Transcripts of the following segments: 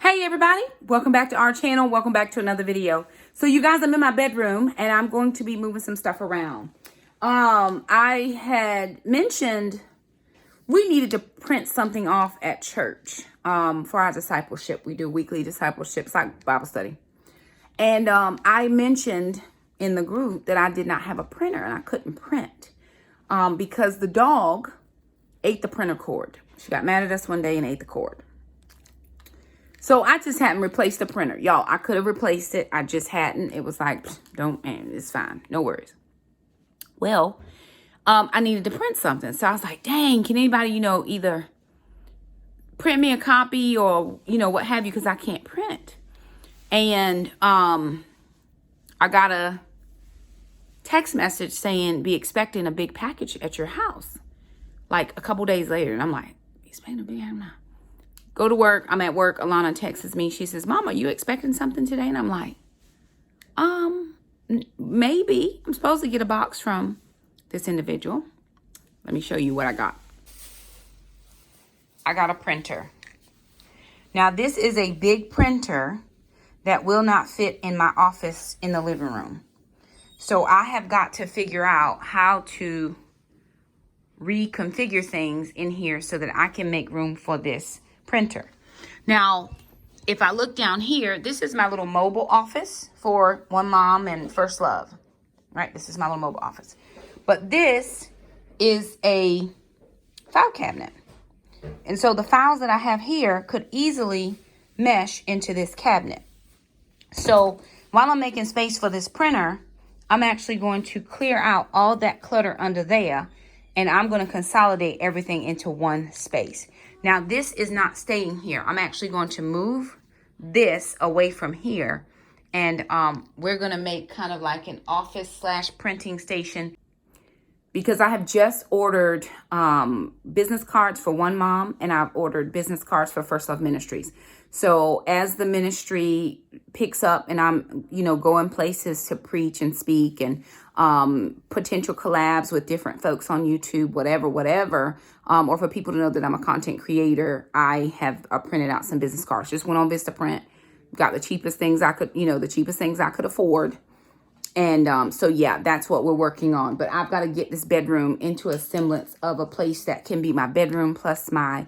Hey everybody, welcome back to our channel. Welcome back to another video. So you guys, I'm in my bedroom and I'm going to be moving some stuff around. I had mentioned we needed to print something off at church for our discipleship. We do weekly discipleship, like Bible study. And I mentioned in the group that I did not have a printer and I couldn't print because the dog ate the printer cord. She got mad at us one day and ate the cord. So I just hadn't replaced the printer. Y'all, I could have replaced it. I just hadn't. It was like, it's fine. No worries. Well, I needed to print something. So I was like, dang, can anybody, either print me a copy or, what have you, because I can't print. And I got a text message saying, be expecting a big package at your house. Like a couple days later. And I'm like, expecting a big package now. Go to work. I'm at work. Alana texts me. She says, Mom, are you expecting something today? And I'm like, maybe. I'm supposed to get a box from this individual. Let me show you what I got. I got a printer. Now, this is a big printer that will not fit in my office in the living room. So I have got to figure out how to reconfigure things in here so that I can make room for this printer. Now, if I look down here, this is my little mobile office for One Mom and First Love, right? This is my little mobile office. But this is a file cabinet. And so the files that I have here could easily mesh into this cabinet. So while I'm making space for this printer, I'm actually going to clear out all that clutter under there, and I'm going to consolidate everything into one space. Now, this is not staying here. I'm actually going to move this away from here. And we're going to make kind of like an office / printing station. Because I have just ordered business cards for One Mom. And I've ordered business cards for First Love Ministries. So as the ministry picks up and I'm, going places to preach and speak and potential collabs with different folks on YouTube, whatever, or for people to know that I'm a content creator, I have printed out some business cards. Just went on Vistaprint, got the cheapest things I could afford. And so, yeah, that's what we're working on. But I've got to get this bedroom into a semblance of a place that can be my bedroom plus my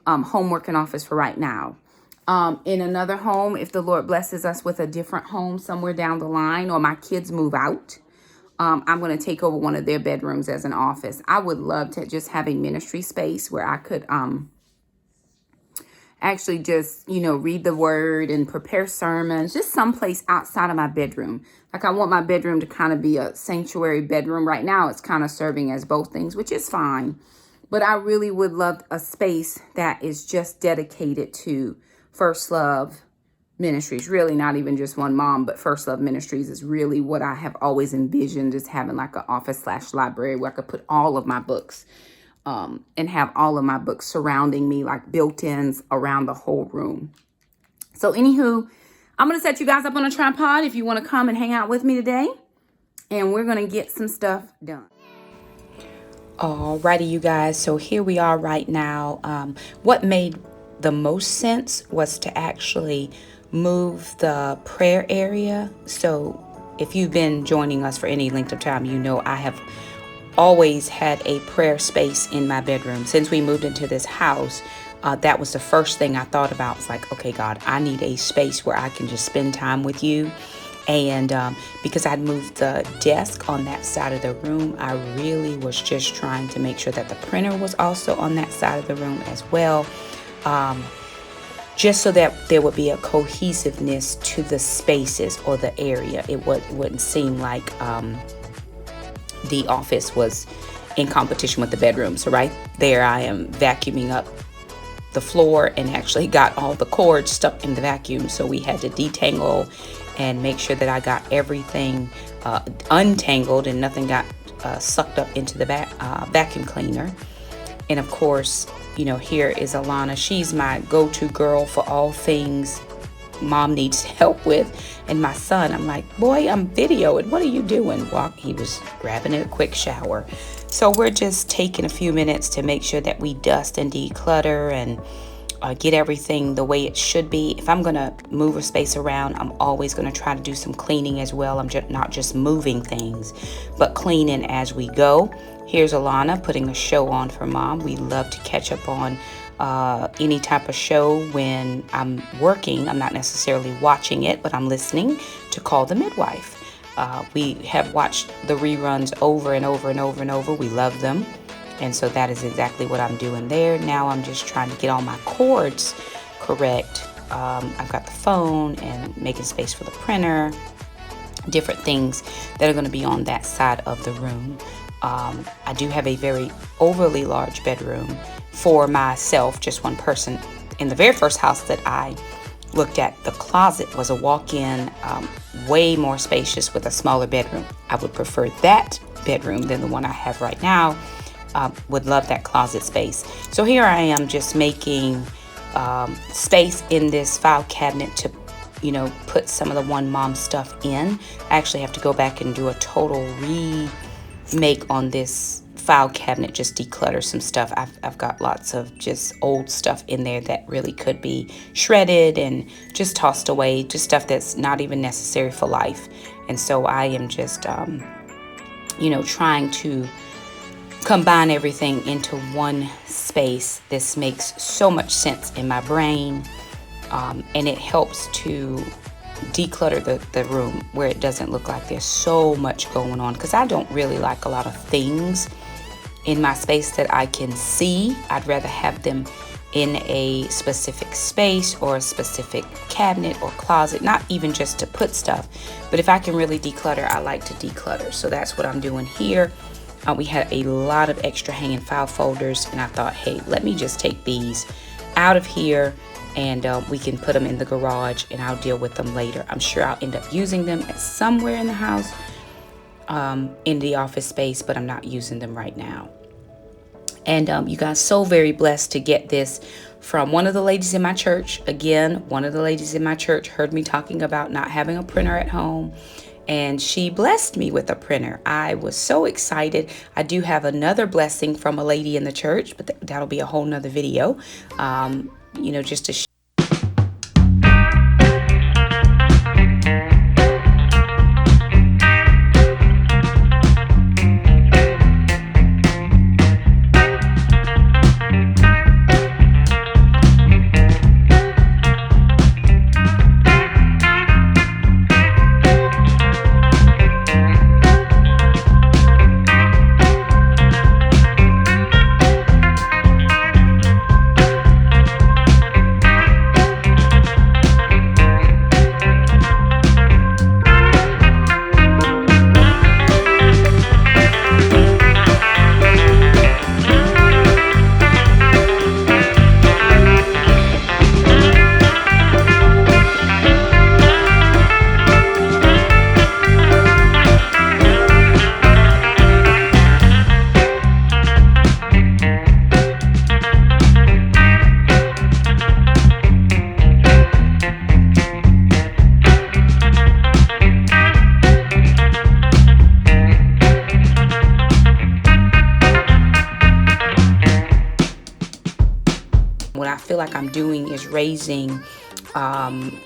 home working office for right now. In another home, if the Lord blesses us with a different home somewhere down the line or my kids move out, I'm going to take over one of their bedrooms as an office. I would love to just have a ministry space where I could actually just, read the word and prepare sermons, just someplace outside of my bedroom. Like I want my bedroom to kind of be a sanctuary bedroom. Right now, it's kind of serving as both things, which is fine. But I really would love a space that is just dedicated to First Love Ministries. Really not even just One Mom, but First Love Ministries is really what I have always envisioned, as having like an office / library where I could put all of my books and have all of my books surrounding me, like built-ins around the whole room. So anywho, I'm going to set you guys up on a tripod if you want to come and hang out with me today. And we're going to get some stuff done. Alrighty, you guys. So here we are right now. What made the most sense was to actually move the prayer area. So if you've been joining us for any length of time, I have always had a prayer space in my bedroom. Since we moved into this house, that was the first thing I thought about. It's like, okay, God, I need a space where I can just spend time with you. And because I'd moved the desk on that side of the room, I really was just trying to make sure that the printer was also on that side of the room as well. Just so that there would be a cohesiveness to the spaces or the area. It wouldn't seem like the office was in competition with the bedroom. So right there, I am vacuuming up the floor and actually got all the cords stuck in the vacuum. So we had to detangle and make sure that I got everything untangled and nothing got sucked up into the vacuum cleaner. And of course, here is Alana. She's my go-to girl for all things Mom needs help with. And my son, I'm like, boy, I'm videoing. What are you doing? Well, he was grabbing a quick shower. So we're just taking a few minutes to make sure that we dust and declutter and get everything the way it should be. If I'm going to move a space around, I'm always going to try to do some cleaning as well. I'm just not just moving things, but cleaning as we go. Here's Alana putting a show on for Mom. We love to catch up on any type of show when I'm working. I'm not necessarily watching it, but I'm listening to Call the Midwife. We have watched the reruns over and over and over and over. We love them. And so that is exactly what I'm doing there. Now I'm just trying to get all my cords correct. I've got the phone and making space for the printer, different things that are going to be on that side of the room. I do have a very overly large bedroom for myself, just one person. In the very first house that I looked at, the closet was a walk-in, way more spacious with a smaller bedroom. I would prefer that bedroom than the one I have right now. Would love that closet space. So here I am just making space in this file cabinet to, put some of the One Mom stuff in. I actually have to go back and do a total remake on this file cabinet, just declutter some stuff. I've got lots of just old stuff in there that really could be shredded and just tossed away, just stuff that's not even necessary for life. And so I am just, trying to combine everything into one space. This makes so much sense in my brain, and it helps to declutter the room where it doesn't look like there's so much going on, because I don't really like a lot of things in my space that I can see. I'd rather have them in a specific space or a specific cabinet or closet, not even just to put stuff, but if I can really declutter, I like to declutter. So that's what I'm doing here. We had a lot of extra hanging file folders, and I thought, hey, let me just take these out of here, and we can put them in the garage, and I'll deal with them later. I'm sure I'll end up using them at somewhere in the house, in the office space, but I'm not using them right now. And you guys, so very blessed to get this from one of the ladies in my church. Again, one of the ladies in my church heard me talking about not having a printer at home, and she blessed me with a printer. I was so excited. I do have another blessing from a lady in the church, but that'll be a whole nother video, just to what I feel like I'm doing is raising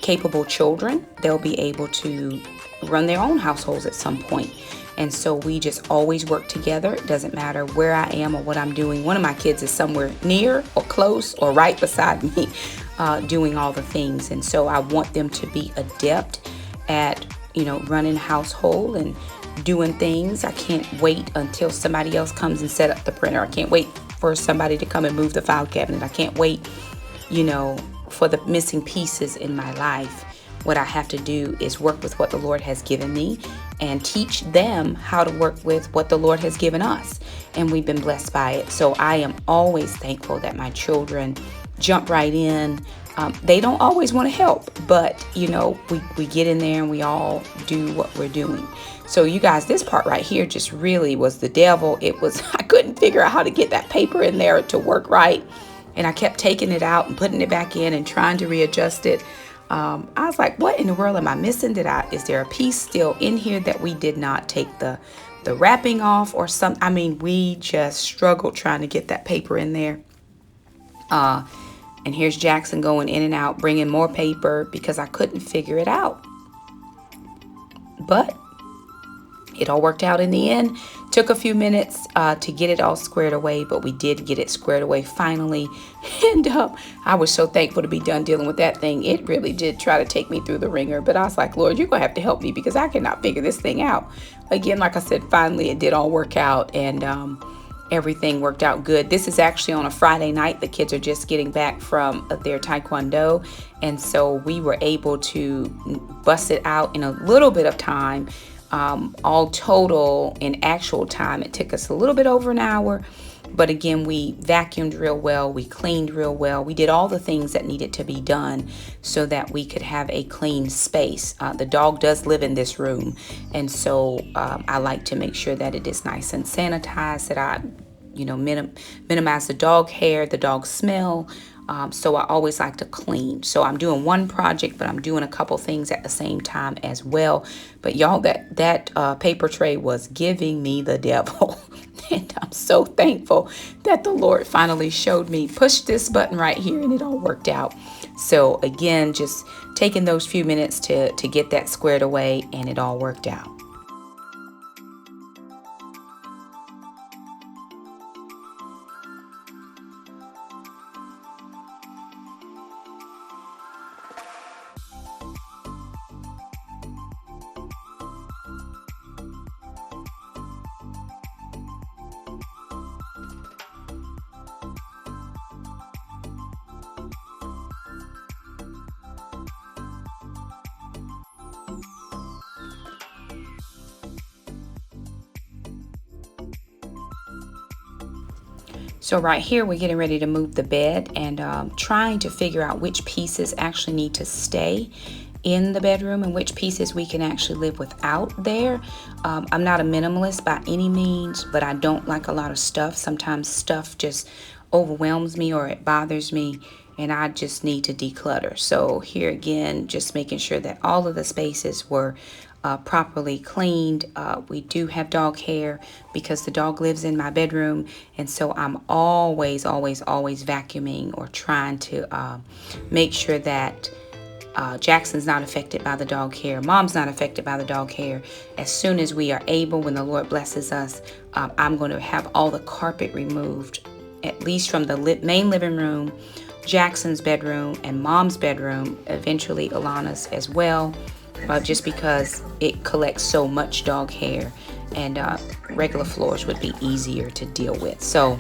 capable children. They'll be able to run their own households at some point. And so we just always work together. It doesn't matter where I am or what I'm doing. One of my kids is somewhere near or close or right beside me doing all the things. And so I want them to be adept at, running a household and doing things. I can't wait until somebody else comes and set up the printer. I can't wait for somebody to come and move the file cabinet. I can't wait, for the missing pieces in my life. What I have to do is work with what the Lord has given me and teach them how to work with what the Lord has given us. And we've been blessed by it. So I am always thankful that my children jump right in. They don't always want to help, but we get in there and we all do what we're doing. So you guys, this part right here just really was the devil. I couldn't figure out how to get that paper in there to work right. And I kept taking it out and putting it back in and trying to readjust it. I was like, what in the world am I missing? Is there a piece still in here that we did not take the the wrapping off or something. I mean, we just struggled trying to get that paper in there. And here's Jackson going in and out, bringing more paper because I couldn't figure it out. But it all worked out in the end. Took a few minutes to get it all squared away, but we did get it squared away finally. And I was so thankful to be done dealing with that thing. It really did try to take me through the ringer, but I was like, Lord, you're going to have to help me because I cannot figure this thing out. Again, like I said, finally it did all work out, and everything worked out good. This is actually on a Friday night. The kids are just getting back from their Taekwondo, and so we were able to bust it out in a little bit of time. All total in actual time, it took us a little bit over an hour. But again, we vacuumed real well. We cleaned real well. We did all the things that needed to be done so that we could have a clean space. The dog does live in this room. And so I like to make sure that it is nice and sanitized, that I, minimize the dog hair, the dog smell. So I always like to clean. So I'm doing one project, but I'm doing a couple things at the same time as well. But y'all, that paper tray was giving me the devil. And I'm so thankful that the Lord finally showed me, push this button right here, and it all worked out. So again, just taking those few minutes to get that squared away, and it all worked out. So right here, we're getting ready to move the bed and trying to figure out which pieces actually need to stay in the bedroom and which pieces we can actually live without there. I'm not a minimalist by any means, but I don't like a lot of stuff. Sometimes stuff just overwhelms me or it bothers me, and I just need to declutter. So here again, just making sure that all of the spaces were properly cleaned. We do have dog hair because the dog lives in my bedroom, and so I'm always vacuuming or trying to make sure that Jackson's not affected by the dog hair. Mom's not affected by the dog hair. As soon as we are able, when the Lord blesses us, I'm going to have all the carpet removed, at least from the main living room, Jackson's bedroom, and Mom's bedroom, eventually Alana's as well. Just because it collects so much dog hair, and regular floors would be easier to deal with. So,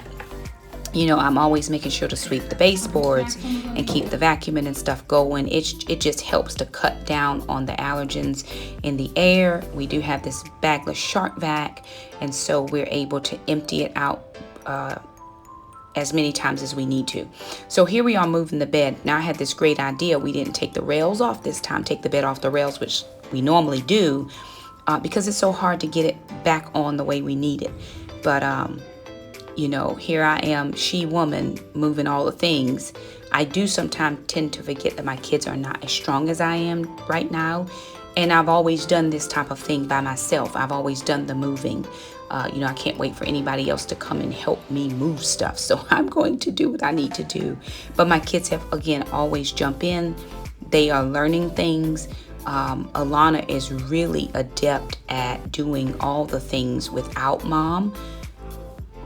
I'm always making sure to sweep the baseboards and keep the vacuuming and stuff going. It just helps to cut down on the allergens in the air. We do have this bagless shark vac, and so we're able to empty it out as many times as we need to. So here we are moving the bed. Now I had this great idea. We didn't take the rails off this time, take the bed off the rails, which we normally do, because it's so hard to get it back on the way we need it. But, here I am, she woman, moving all the things. I do sometimes tend to forget that my kids are not as strong as I am right now. And I've always done this type of thing by myself. I've always done the moving. I can't wait for anybody else to come and help me move stuff. So I'm going to do what I need to do. But my kids have, again, always jump in. They are learning things. Alana is really adept at doing all the things without Mom.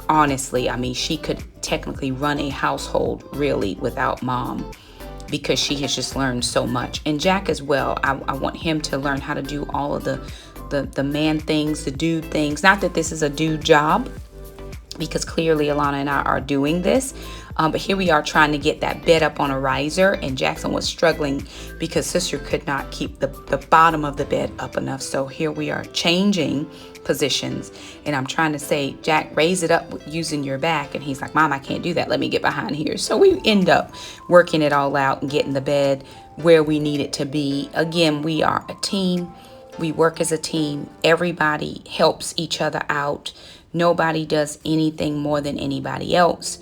Honestly, she could technically run a household really without Mom, because she has just learned so much. And Jack as well. I want him to learn how to do all of the man things, the dude things. Not that this is a dude job, because clearly Alana and I are doing this. But here we are trying to get that bed up on a riser, and Jackson was struggling because sister could not keep the bottom of the bed up enough. So here we are changing positions, and I'm trying to say, Jack, raise it up using your back, and he's like, Mom, I can't do that. Let me get behind here. So we end up working it all out and getting the bed where we need it to be. Again, we are a team. We work as a team. Everybody helps each other out. Nobody does anything more than anybody else.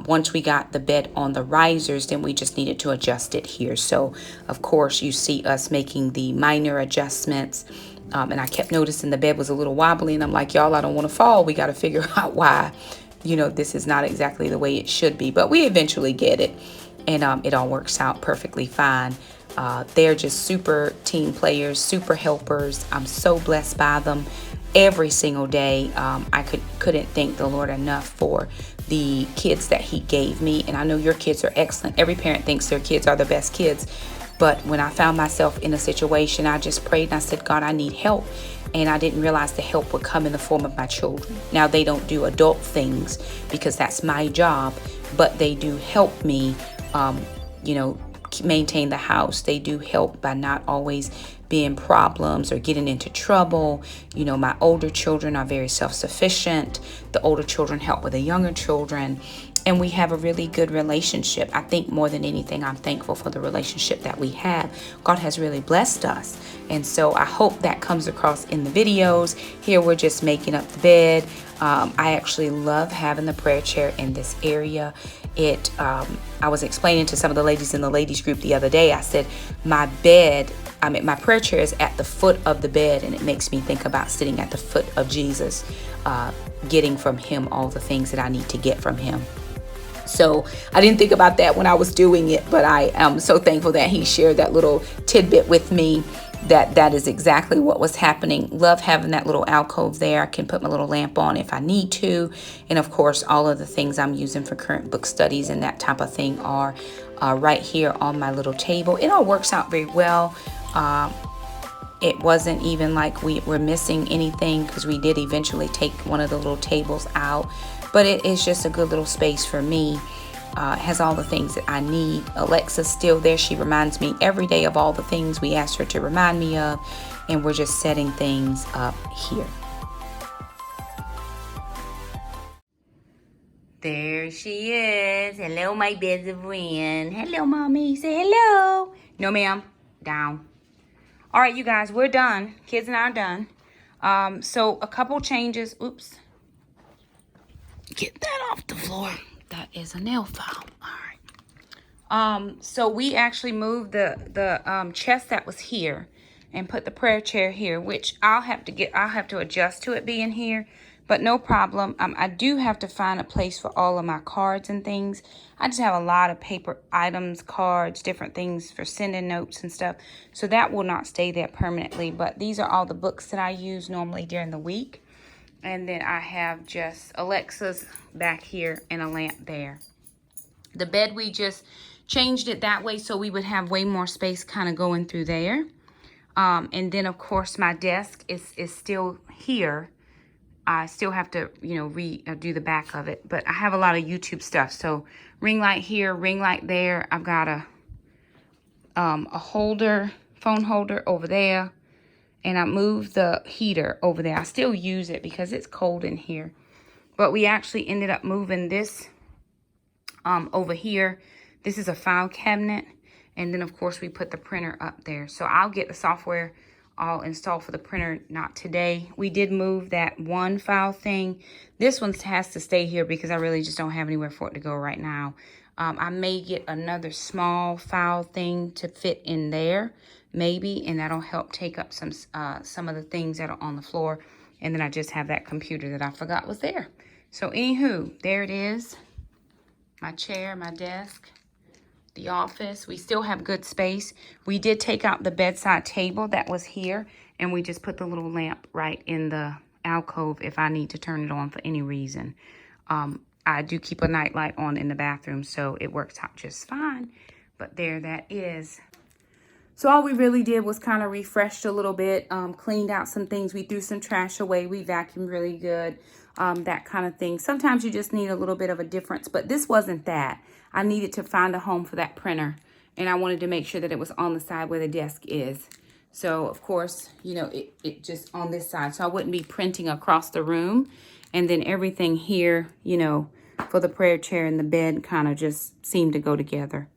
Once we got the bed on the risers, then we just needed to adjust it here. So, of course, you see us making the minor adjustments. And I kept noticing the bed was a little wobbly, and I'm like, y'all, I don't want to fall. We got to figure out why, this is not exactly the way it should be. But we eventually get it, and it all works out perfectly fine. They're just super team players, super helpers. I'm so blessed by them every single day. I couldn't thank the Lord enough for the kids that he gave me. And I know your kids are excellent. Every parent thinks their kids are the best kids. But when I found myself in a situation, I just prayed and I said, God, I need help. And I didn't realize the help would come in the form of my children. Now, they don't do adult things because that's my job, but they do help me, maintain the house. They do help by not always being problems or getting into trouble. My older children are very self-sufficient. The older children help with the younger children. And we have a really good relationship. I think more than anything, I'm thankful for the relationship that we have. God has really blessed us. And so I hope that comes across in the videos. Here we're just making up the bed. I actually love having the prayer chair in this area. I was explaining to some of the ladies in the ladies group the other day, I said, my prayer chair is at the foot of the bed, and it makes me think about sitting at the foot of Jesus, getting from him all the things that I need to get from him. So I didn't think about that when I was doing it, but I am so thankful that he shared that little tidbit with me, that is exactly what was happening. Love having that little alcove there. I can put my little lamp on if I need to. And of course, all of the things I'm using for current book studies and that type of thing are right here on my little table. It all works out very well. It wasn't even like we were missing anything, because we did eventually take one of the little tables out. But it is just a good little space for me. It has all the things that I need. Alexa's still there. She reminds me every day of all the things we asked her to remind me of. And we're just setting things up here. There she is. Hello, my best friend. Hello, mommy. Say hello. No, ma'am. Down. All right, you guys, we're done. Kids and I are done. So a couple changes. Oops. Get that off the floor. That is a nail file. All right. So we actually moved the chest that was here and put the prayer chair here, which I'll have to adjust to it being here, but no problem. I do have to find a place for all of my cards and things. I just have a lot of paper items, cards, different things for sending notes and stuff. So that will not stay there permanently, but these are all the books that I use normally during the week. And then I have just Alexa's back here and a lamp there. The bed, we just changed it that way so we would have way more space kind of going through there. And then, of course, my desk is still here. I still have to, redo the back of it. But I have a lot of YouTube stuff. So ring light here, ring light there. I've got a holder, phone holder over there. And I moved the heater over there. I still use it because it's cold in here. But we actually ended up moving this over here. This is a file cabinet. And then, of course, we put the printer up there. So I'll get the software all installed for the printer, not today. We did move that one file thing. This one has to stay here because I really just don't have anywhere for it to go right now. I may get another small file thing to fit in there, maybe, and that'll help take up some of the things that are on the floor. And then I just have that computer that I forgot was there. So anywho, there it is. My chair, my desk, the office. We still have good space. We did take out the bedside table that was here, and we just put the little lamp right in the alcove if I need to turn it on for any reason. I do keep a night light on in the bathroom, so it works out just fine. But there that is. So all we really did was kind of refreshed a little bit, cleaned out some things. We threw some trash away. We vacuumed really good, that kind of thing. Sometimes you just need a little bit of a difference, but this wasn't that. I needed to find a home for that printer, and I wanted to make sure that it was on the side where the desk is. So, of course, it just on this side. So I wouldn't be printing across the room. And then everything here, for the prayer chair and the bed kind of just seemed to go together.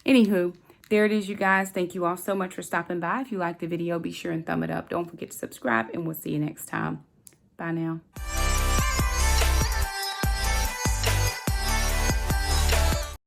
Anywho, there it is, you guys. Thank you all so much for stopping by. If you liked the video, be sure and thumb it up. Don't forget to subscribe, and we'll see you next time. Bye now.